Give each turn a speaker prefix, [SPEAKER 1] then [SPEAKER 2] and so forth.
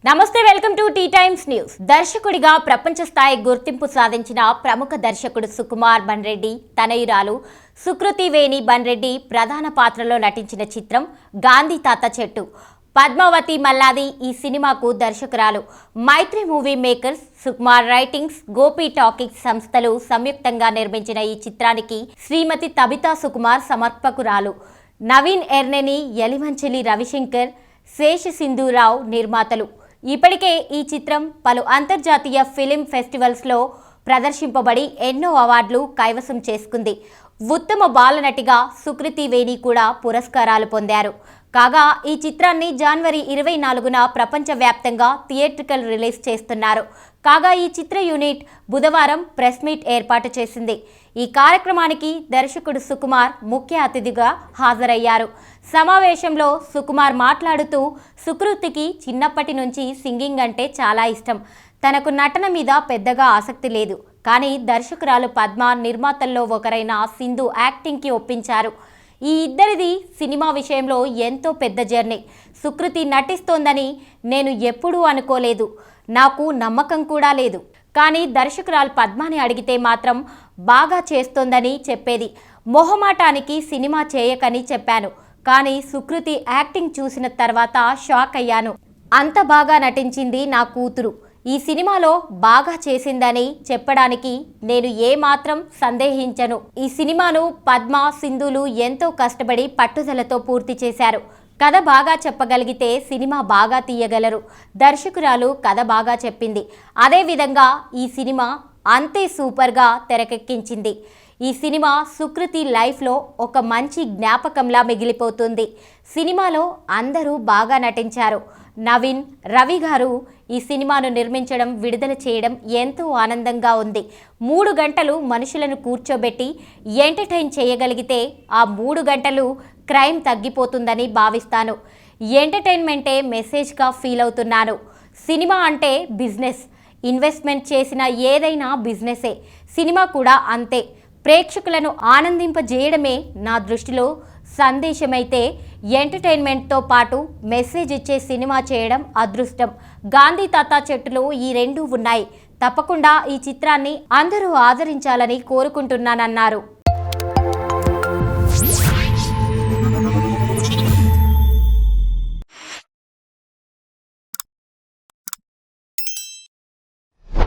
[SPEAKER 1] నమస్తే, welcome to T Times news. దర్శకుడిగా ప్రపంచ స్థాయి గుర్తింపు సాధించిన ప్రముఖ దర్శకుడు సుకుమార్ బన్రెడ్డి తనయురాలు సుకృతి వేణి బన్రెడ్డి ప్రధాన పాత్రలో నటించిన చిత్రం గాంధీ తాత చెట్టు. పద్మావతి మల్లాది ఈ సినిమాకు దర్శకురాలు. Mythri Movie Makers, Sukumar Writings, Gopi Talkies సంస్థలు సంయుక్తంగా నిర్మించిన ఈ చిత్రానికి శ్రీమతి తబితా సుకుమార్ సమర్పకురాలు. నవీన్ ఎర్నెని, యలిమంచిలి రవిశంకర్, శేషసింధురావు నిర్మాతలు. ఇప్పటికే ఈ చిత్రం పలు అంతర్జాతీయ ఫిలిం ఫెస్టివల్స్లో ప్రదర్శింపబడి ఎన్నో అవార్డులు కైవసం చేసుకుంది. ఉత్తమ బాలనటిగా సుకృతి వేణి కూడా పురస్కారాలు పొందారు. కాగా ఈ చిత్రాన్ని జనవరి 24న ప్రపంచవ్యాప్తంగా థియేట్రికల్ రిలీజ్ చేస్తున్నారు. కాగా ఈ చిత్ర యూనిట్ బుధవారం ప్రెస్ మీట్ ఏర్పాటు చేసింది. ఈ కార్యక్రమానికి దర్శకుడు సుకుమార్ ముఖ్య అతిథిగా హాజరయ్యారు. సమావేశంలో సుకుమార్ మాట్లాడుతూ, సుకృతికి చిన్నప్పటి నుంచి సింగింగ్ అంటే చాలా ఇష్టం. తనకు నటన మీద పెద్దగా ఆసక్తి లేదు. కానీ దర్శకురాలు పద్మ, నిర్మాతల్లో ఒకరైన సింధు యాక్టింగ్కి ఒప్పించారు. ఈ ఇద్దరిది సినిమా విషయంలో ఎంతో పెద్ద జర్నీ. సుకృతి నటిస్తోందని నేను ఎప్పుడూ అనుకోలేదు. నాకు నమ్మకం కూడా లేదు. కానీ దర్శకురాలు పద్మాని అడిగితే మాత్రం బాగా చేస్తోందని చెప్పేది. మొహమాటానికి సినిమా చేయకని చెప్పాను. కానీ సుకృతి యాక్టింగ్ చూసిన తర్వాత షాక్ అయ్యాను. అంత బాగా నటించింది నా కూతురు. ఈ సినిమాలో బాగా చేసిందని చెప్పడానికి నేను ఏమాత్రం సందేహించను. ఈ సినిమాను పద్మ, సింధులు ఎంతో కష్టపడి పట్టుదలతో పూర్తి చేశారు. కథ బాగా చెప్పగలిగితే సినిమా బాగా తీయగలరు. దర్శకురాలు కథ బాగా చెప్పింది. అదేవిధంగా ఈ సినిమా అంతే సూపర్గా తెరకెక్కించింది. ఈ సినిమా సుకృతి లైఫ్లో ఒక మంచి జ్ఞాపకంలా మిగిలిపోతుంది. సినిమాలో అందరూ బాగా నటించారు. నవీన్, రవి గారు ఈ సినిమాను నిర్మించడం, విడుదల చేయడం ఎంతో ఆనందంగా ఉంది. 3 గంటలు మనుషులను కూర్చోబెట్టి ఎంటర్టైన్ చేయగలిగితే ఆ 3 గంటలు క్రైమ్ తగ్గిపోతుందని భావిస్తాను. ఎంటర్టైన్మెంటే మెసేజ్గా ఫీల్ అవుతున్నాను. సినిమా అంటే బిజినెస్. ఇన్వెస్ట్మెంట్ చేసిన ఏదైనా బిజినెసే. సినిమా కూడా అంతే. ప్రేక్షకులను ఆనందింపజేయడమే నా దృష్టిలో సందేశమైతే ఎంటర్టైన్మెంట్తో పాటు మెసేజ్ ఇచ్చే సినిమా చేయడం అదృష్టం. గాంధీ తాత చెట్టులో ఈ రెండూ ఉన్నాయి. తప్పకుండా ఈ చిత్రాన్ని అందరూ ఆదరించాలని కోరుకుంటున్నానన్నారు.